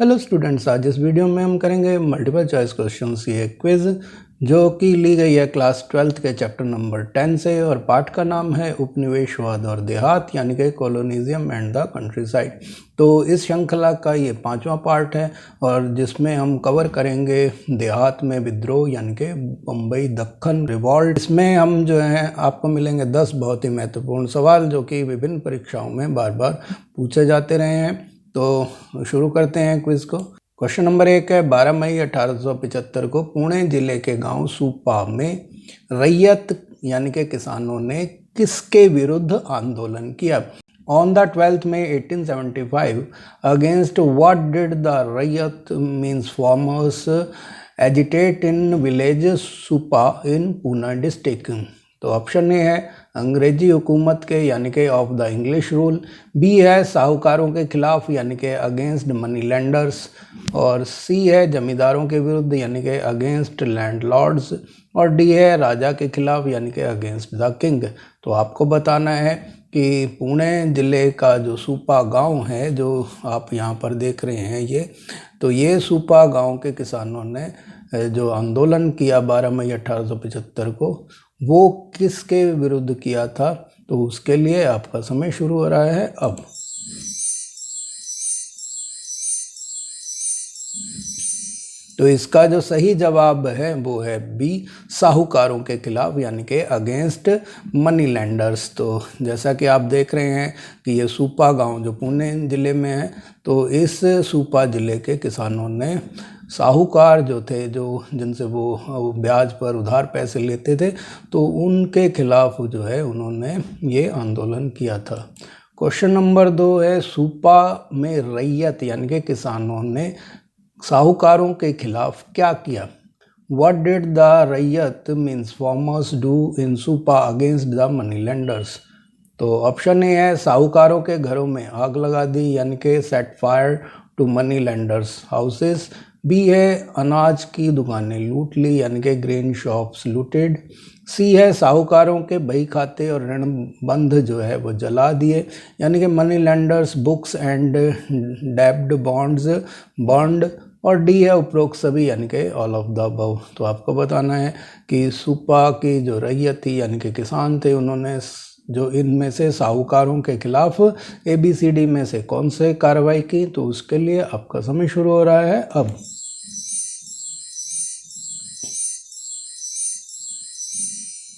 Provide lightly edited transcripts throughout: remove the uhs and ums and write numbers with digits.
Hello students, आज इस video में हम करेंगे मल्टीपल चॉइस क्वेश्चंस की एक क्विज जो कि ली गई है क्लास 12th के चैप्टर नंबर 10 से। और पाठ का नाम है उपनिवेशवाद और देहात, यानी कि colonialism and the country side. तो इस श्रृंखला का ये 5वां पार्ट है और जिसमें हम कवर करेंगे देहात में विद्रोह, यानी कि बम्बई दक्कन रिवॉल्ट। इसमें हम जो है आपको मिलेंगे 10 बहुत ही महत्वपूर्ण सवाल जो कि विभिन्न परीक्षाओं में बार बार पूछे जाते रहे हैं। तो शुरू करते हैं क्विज को। क्वेश्चन नंबर 1 है, 12 मई 1875 को पुणे जिले के गांव सूपा में रैयत यानी कि किसानों ने किसके विरुद्ध आंदोलन किया? On the 12th May 1875, against what did the Rayat means farmers agitate in village Supa in Pune district? तो ऑप्शन ए है अंग्रेजी हुकूमत के यानी कि of the English rule, B है साहूकारों के खिलाफ यानी कि अगेंस्ट मनी लैंडर्स, और सी है जमींदारों के विरुद्ध यानी कि अगेंस्ट लैंडलॉर्ड्स, और डी है राजा के खिलाफ यानी कि अगेंस्ट द किंग। तो आपको बताना है कि पुणे ज़िले का जो सूपा गांव है जो आप यहाँ पर देख रहे हैं ये सूपा गांव के किसानों ने जो आंदोलन किया 12 मई 1875 को, वो किसके विरुद्ध किया था? तो उसके लिए आपका समय शुरू हो रहा है अब। तो इसका जो सही जवाब है वो है बी, साहूकारों के खिलाफ यानी कि अगेंस्ट मनी लैंडर्स। तो जैसा कि आप देख रहे हैं कि ये सूपा गांव जो पुणे ज़िले में है, तो इस सूपा ज़िले के किसानों ने साहूकार जो थे, जो जिनसे वो ब्याज पर उधार पैसे लेते थे, तो उनके खिलाफ जो है उन्होंने ये आंदोलन किया था। क्वेश्चन नंबर 2 है, सूपा में रैयत यानी कि किसानों ने साहूकारों के खिलाफ क्या किया? What did the रैयत मीन्स फार्मर्स डू इन सूपा अगेंस्ट द मनी लेंडर्स? तो ऑप्शन ए है साहूकारों के घरों में आग लगा दी यानी कि set fire to money lenders houses, B है अनाज की दुकानें लूट ली यानी कि ग्रेन शॉप्स लूटेड, सी है साहूकारों के बही खाते और ऋण बंध जो है वो जला दिए यानी कि मनी लेंडर्स बुक्स एंड डेब्ड बॉन्ड्स बॉन्ड, और डी है उपरोक्त सभी यानी कि ऑल ऑफ द अबव। तो आपको बताना है कि सूपा की जो रैयत थी यानी कि किसान थे, उन्होंने जो इनमें से साहूकारों के खिलाफ ABCD में से कौन से कार्रवाई की? तो उसके लिए आपका समय शुरू हो रहा है अब।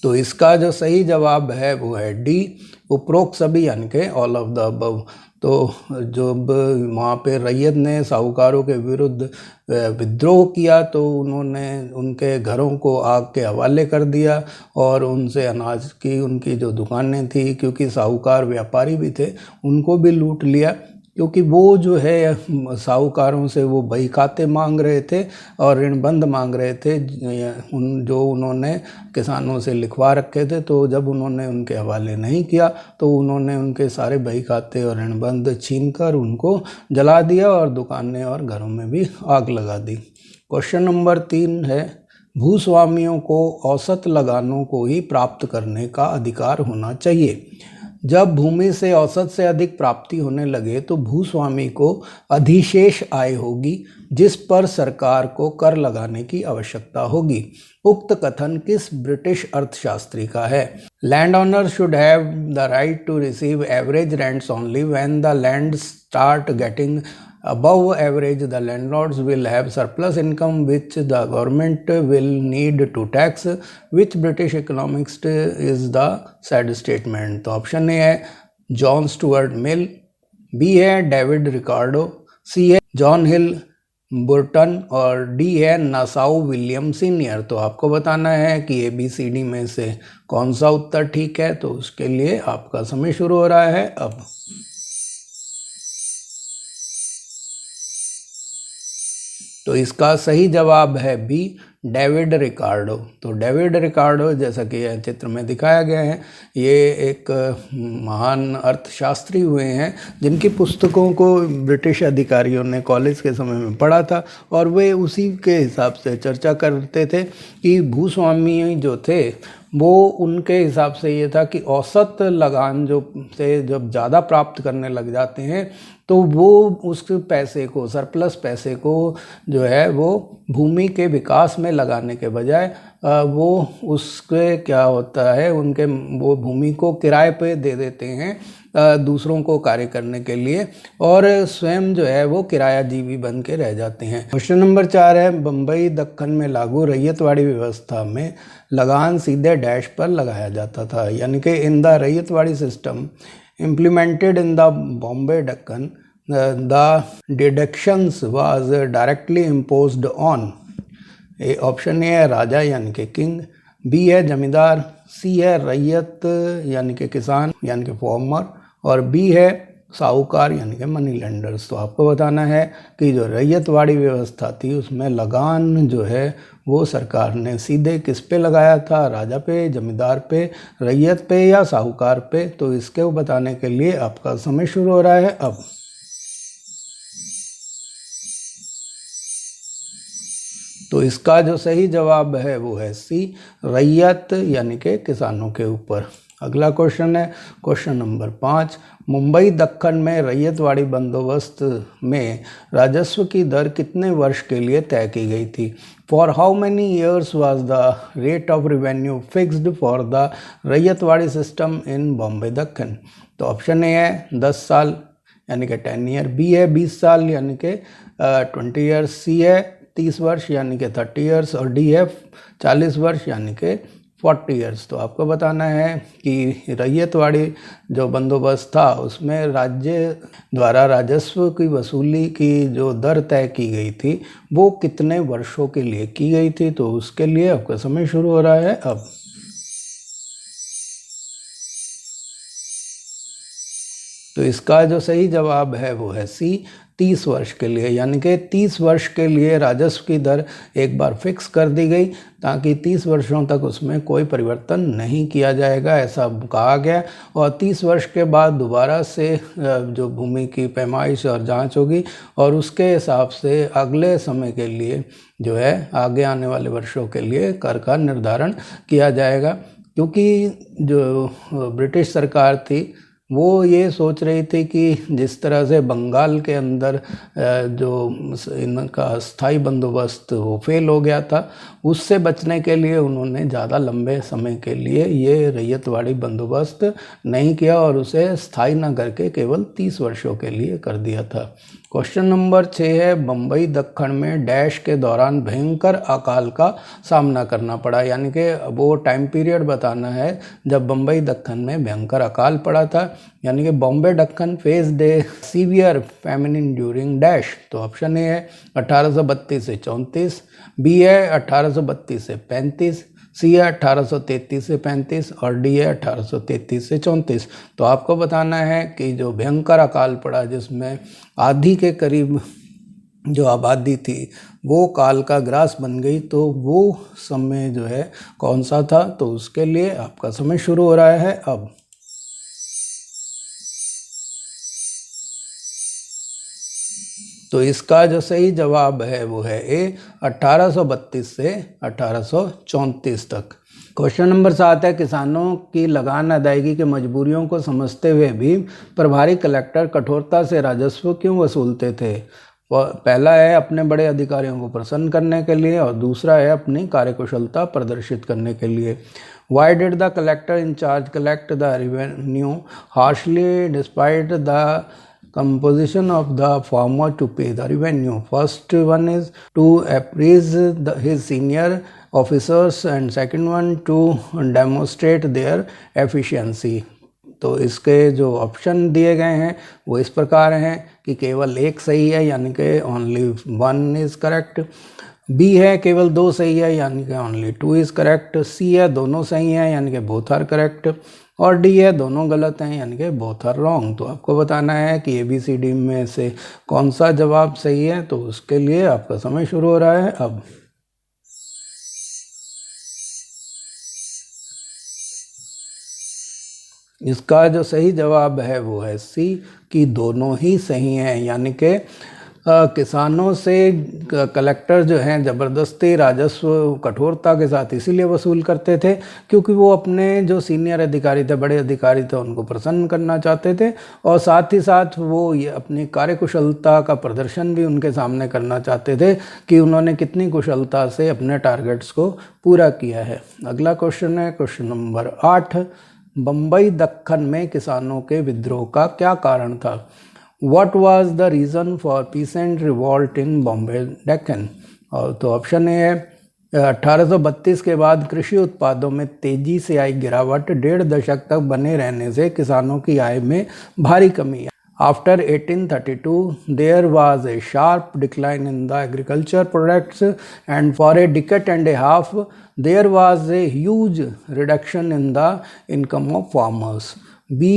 तो इसका जो सही जवाब है वो है डी, उपरोक्त सभी यानी कि ऑल ऑफ द अबव। तो जब वहाँ पे रैयत ने साहूकारों के विरुद्ध विद्रोह किया तो उन्होंने उनके घरों को आग के हवाले कर दिया और उनसे अनाज की उनकी जो दुकानें थी, क्योंकि साहूकार व्यापारी भी थे, उनको भी लूट लिया, क्योंकि वो जो है साहूकारों से वो बही खाते मांग रहे थे और ऋणबंध मांग रहे थे जो उन्होंने किसानों से लिखवा रखे थे। तो जब उन्होंने उनके हवाले नहीं किया तो उन्होंने उनके सारे बही खाते और ऋणबंध छीनकर उनको जला दिया और दुकानें और घरों में भी आग लगा दी। क्वेश्चन नंबर 3 है, भूस्वामियों को औसत लगानों को ही प्राप्त करने का अधिकार होना चाहिए। जब भूमि से औसत से अधिक प्राप्ति होने लगे तो भूस्वामी को अधिशेष आय होगी जिस पर सरकार को कर लगाने की आवश्यकता होगी। उक्त कथन किस ब्रिटिश अर्थशास्त्री का है? Land owner should have the right to receive average rents only when the land start getting above average, the landlords will have surplus income which the government will need to tax. Which British economist is the said statement? तो option A है John Stuart Mill, B है David Ricardo, सी है John हिल बुर्टन, और D है Nassau William senior. तो आपको बताना है कि ABCD में से कौन सा उत्तर ठीक है। तो उसके लिए आपका समय शुरू हो रहा है अब। तो इसका सही जवाब है बी, डेविड रिकार्डो। तो डेविड रिकार्डो, जैसा कि यह चित्र में दिखाया गया है, ये एक महान अर्थशास्त्री हुए हैं जिनकी पुस्तकों को ब्रिटिश अधिकारियों ने कॉलेज के समय में पढ़ा था और वे उसी के हिसाब से चर्चा करते थे कि भूस्वामी जो थे वो उनके हिसाब से ये था कि औसत लगान जो से जब ज़्यादा प्राप्त करने लग जाते हैं तो वो उस पैसे को, सरप्लस पैसे को जो है वो भूमि के विकास में लगाने के बजाय वो उसके क्या होता है, उनके वो भूमि को किराए पे दे देते हैं दूसरों को कार्य करने के लिए, और स्वयं जो है वो किरायाजीवी बन के रह जाते हैं। क्वेश्चन नंबर 4 है, बम्बई दक्कन में लागू रैयतवाड़ी व्यवस्था में लगान सीधे डैश पर लगाया जाता था, यानी कि in the ryotwari system implemented in the Bombay Deccan the deductions was directly imposed on. Option A है राजा यानी कि किंग, बी है जमींदार, सी है रैयत यानी कि किसान यानी कि फार्मर, और बी है साहूकार यानी कि मनी लेंडर्स। तो आपको बताना है कि जो रैयतवाड़ी व्यवस्था थी उसमें लगान जो है वो सरकार ने सीधे किस पे लगाया था, राजा पे, जमींदार पे, रैयत पे या साहूकार पे। तो इसके बताने के लिए आपका समय शुरू हो रहा है अब। तो इसका जो सही जवाब है वो है सी, रैयत यानी कि किसानों के ऊपर। अगला क्वेश्चन है क्वेश्चन नंबर 5, मुंबई दक्कन में रैयतवाड़ी बंदोबस्त में राजस्व की दर कितने वर्ष के लिए तय की गई थी? For how many years was the rate of revenue fixed for the ryotwari system in Bombay Deccan? तो ऑप्शन ए है 10 साल यानी कि 10 ईयर, बी है 20 साल यानी कि 20 ईयर्स, सी है 30 वर्ष यानी कि 30 ईयर्स, और डी है 40 वर्ष यानी कि 40 ईयर्स। तो आपको बताना है कि रैयतवाड़ी जो बंदोबस्त था उसमें राज्य द्वारा राजस्व की वसूली की जो दर तय की गई थी वो कितने वर्षों के लिए की गई थी? तो उसके लिए आपका समय शुरू हो रहा है अब। तो इसका जो सही जवाब है वो है सी, 30 वर्ष के लिए, यानी कि 30 वर्ष के लिए राजस्व की दर एक बार फिक्स कर दी गई ताकि 30 वर्षों तक उसमें कोई परिवर्तन नहीं किया जाएगा, ऐसा कहा गया। और 30 वर्ष के बाद दोबारा से जो भूमि की पैमाइश और जांच होगी और उसके हिसाब से अगले समय के लिए जो है आगे आने वाले वर्षों के लिए कर का निर्धारण किया जाएगा। क्योंकि जो ब्रिटिश सरकार थी वो ये सोच रही थी कि जिस तरह से बंगाल के अंदर जो इनका स्थायी बंदोबस्त वो फेल हो गया था, उससे बचने के लिए उन्होंने ज़्यादा लंबे समय के लिए ये रैयतवाड़ी बंदोबस्त नहीं किया और उसे स्थायी न करके केवल 30 वर्षों के लिए कर दिया था। क्वेश्चन नंबर 6 है, बम्बई दक्कन में डैश के दौरान भयंकर अकाल का सामना करना पड़ा, यानी कि वो टाइम पीरियड बताना है जब बम्बई दक्कन में भयंकर अकाल पड़ा था, यानी कि बॉम्बे दक्कन फेस्ड ए सीवियर फेमिनिन ड्यूरिंग डैश। तो ऑप्शन ए है 1832 से 34, बी है 1832 से 35, सी है 1833 से 35 और डी है 1833 से 34। तो आपको बताना है कि जो भयंकर अकाल पड़ा जिसमें आधी के करीब जो आबादी थी वो काल का ग्रास बन गई, तो वो समय जो है कौन सा था? तो उसके लिए आपका समय शुरू हो रहा है अब। तो इसका जो सही जवाब है वो है ए, 1832 से 1834 तक। क्वेश्चन नंबर 7 है, किसानों की लगान अदायगी की मजबूरियों को समझते हुए भी प्रभारी कलेक्टर कठोरता से राजस्व क्यों वसूलते थे? पहला है अपने बड़े अधिकारियों को प्रसन्न करने के लिए और दूसरा है अपनी कार्यकुशलता प्रदर्शित करने के लिए। Why did the collector in charge collect the revenue harshly despite the composition of the farmer to pay the revenue? First one is to appraise his senior officers and second one to demonstrate their efficiency. तो इसके जो option दिए गए हैं वो इस प्रकार हैं कि केवल एक सही है यानी कि ओनली 1 इज़ करेक्ट, बी है केवल 2 सही है यानी कि ओनली 2 इज़ करेक्ट, सी है दोनों सही हैं यानी कि बोथ आर करेक्ट, और डी है दोनों गलत हैं यानी कि बोथ आर रॉन्ग। तो आपको बताना है कि ABCD में से कौन सा जवाब सही है। तो उसके लिए आपका समय शुरू हो रहा है अब। इसका जो सही जवाब है वो है सी, कि दोनों ही सही हैं, यानी कि किसानों से कलेक्टर जो हैं ज़बरदस्ती राजस्व कठोरता के साथ इसीलिए वसूल करते थे क्योंकि वो अपने जो सीनियर अधिकारी थे, बड़े अधिकारी थे, उनको प्रसन्न करना चाहते थे और साथ ही साथ वो ये अपनी कार्यकुशलता का प्रदर्शन भी उनके सामने करना चाहते थे कि उन्होंने कितनी कुशलता से अपने टारगेट्स को पूरा किया है। अगला क्वेश्चन है क्वेश्चन नंबर 8। बम्बई दक्खन में किसानों के विद्रोह का क्या कारण था? What was the reason for peasant revolt in Bombay Deccan? और तो ऑप्शन ए है 1832 के बाद कृषि उत्पादों में तेजी से आई गिरावट 1.5 दशक तक बने रहने से किसानों की आय में भारी कमी आई। After 1832, there was a sharp decline in the agriculture products and for a decade and a half, there was a huge reduction in the income of farmers. B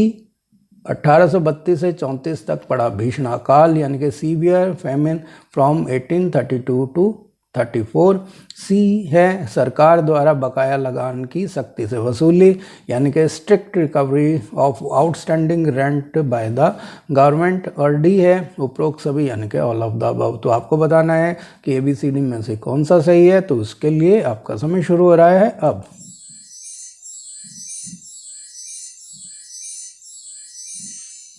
1832 से 34 तक पड़ा भीषण अकाल यानी कि सीवियर फेमिन फ्रॉम 1832 टू 34। सी है सरकार द्वारा बकाया लगान की सख्ती से वसूली यानी कि strict recovery of outstanding rent by the government. और डी है उपरोक्त सभी यानी कि ऑल ऑफ द अबव। तो आपको बताना है कि ABCD में से कौन सा सही है, तो उसके लिए आपका समय शुरू हो रहा है अब।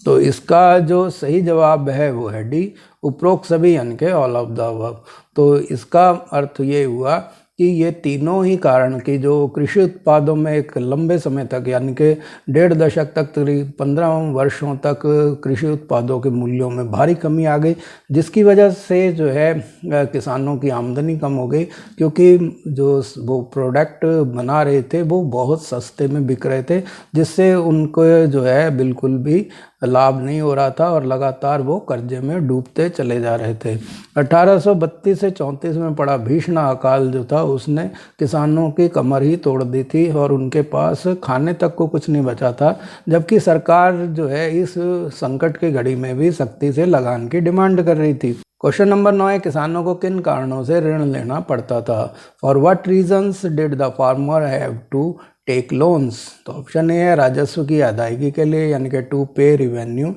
तो इसका जो सही जवाब है वो है डी उपरोक्त सभी यानी कि ऑल ऑफ द अबव। तो इसका अर्थ ये हुआ कि ये तीनों ही कारण कि जो कृषि उत्पादों में एक लंबे समय तक यानी कि 1.5 दशक तक करीब 15 वर्षों तक कृषि उत्पादों के मूल्यों में भारी कमी आ गई, जिसकी वजह से जो है किसानों की आमदनी कम हो गई क्योंकि जो वो प्रोडक्ट बना रहे थे वो बहुत सस्ते में बिक रहे थे, जिससे उनको जो है बिल्कुल भी लाभ नहीं हो रहा था और लगातार वो कर्जे में डूबते चले जा रहे थे। 1832 से 34 में पड़ा भीषण अकाल जो था उसने किसानों की कमर ही तोड़ दी थी और उनके पास खाने तक को कुछ नहीं बचा था, जबकि सरकार जो है इस संकट की घड़ी में भी सख्ती से लगान की डिमांड कर रही थी। क्वेश्चन नंबर 9 है किसानों को किन कारणों से ऋण लेना पड़ता था? For what reasons did the farmer have to take loans? तो ऑप्शन ए है राजस्व की अदायगी के लिए यानी कि टू पे रिवेन्यू।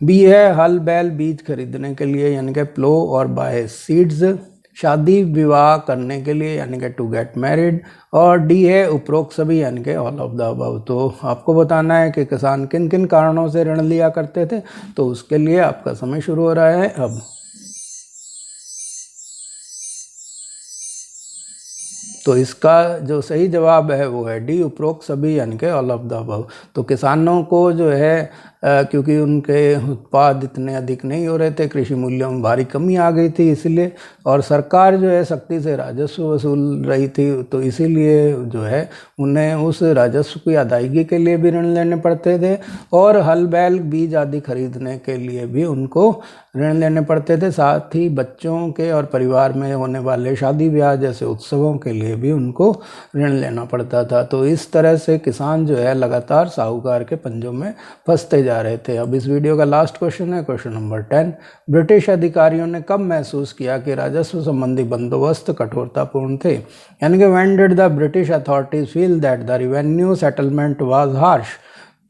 बी है हल बैल बीज खरीदने के लिए यानी कि प्लो और बाय सीड्स। शादी विवाह करने के लिए यानी कि टू गेट मैरिड। और डी है उपरोक्त सभी यानी कि ऑल ऑफ द अबव। तो आपको बताना है कि किसान किन किन कारणों से ऋण लिया करते थे, तो उसके लिए आपका समय शुरू हो रहा है अब। तो इसका जो सही जवाब है वो है डी उपरोक्त सभी यानी कि ऑल ऑफ द अबव। तो किसानों को जो है क्योंकि उनके उत्पाद इतने अधिक नहीं हो रहे थे, कृषि मूल्यों में भारी कमी आ गई थी इसलिए, और सरकार जो है सख्ती से राजस्व वसूल रही थी, तो इसीलिए जो है उन्हें उस राजस्व की अदायगी के लिए भी ऋण लेने पड़ते थे और हल बैल बीज आदि खरीदने के लिए भी उनको ऋण लेने पड़ते थे। साथ ही बच्चों के और परिवार में होने वाले शादी ब्याह जैसे उत्सवों के लिए भी उनको ऋण लेना पड़ता था। तो इस तरह से किसान जो है लगातार साहूकार के पंजों में फंसते जा रहे थे। अब इस वीडियो का लास्ट क्वेश्चन है क्वेश्चन नंबर 10। ब्रिटिश अधिकारियों ने कब महसूस किया कि राजस्व संबंधी बंदोबस्त कठोरतापूर्ण थे? यानी कि when did the British authorities feel that the revenue settlement was harsh?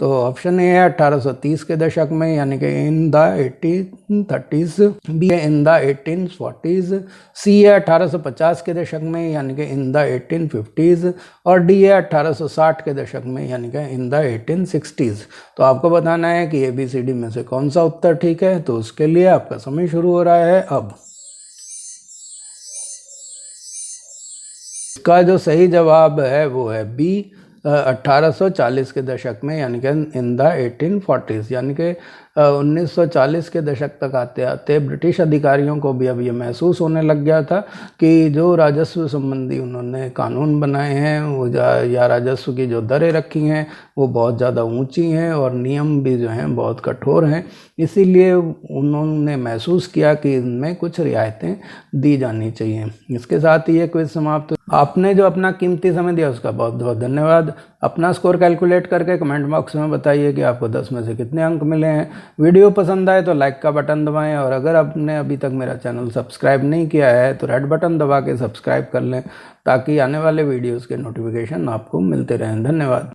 तो ऑप्शन ए है 1830 के दशक में यानी कि इन द 1830s। बी है इन द 1840s। सी है 1850 के दशक में यानी कि इन द 1850s। और डी है 1860 के दशक में यानी कि इन द 1860s। तो आपको बताना है कि ABCD में से कौन सा उत्तर ठीक है, तो उसके लिए आपका समय शुरू हो रहा है अब। इसका जो सही जवाब है वो है बी 1840 के दशक में यानी कि इन द 1840s। यानी कि 1940 के दशक तक आते आते ब्रिटिश अधिकारियों को भी अब ये महसूस होने लग गया था कि जो राजस्व संबंधी उन्होंने कानून बनाए हैं वो या राजस्व की जो दरें रखी हैं वो बहुत ज़्यादा ऊंची हैं और नियम भी जो हैं बहुत कठोर हैं। इसीलिए उन्होंने महसूस किया कि इनमें कुछ रियायतें दी जानी चाहिए। इसके साथ ही ये क्विज समाप्त। आपने जो अपना कीमती समय दिया उसका बहुत बहुत धन्यवाद। अपना स्कोर कैलकुलेट करके कमेंट बॉक्स में बताइए कि आपको 10 में से कितने अंक मिले हैं। वीडियो पसंद आए तो लाइक का बटन दबाएं और अगर आपने अभी तक मेरा चैनल सब्सक्राइब नहीं किया है तो रेड बटन दबा के सब्सक्राइब कर लें ताकि आने वाले वीडियोज़ के नोटिफिकेशन आपको मिलते रहें। धन्यवाद।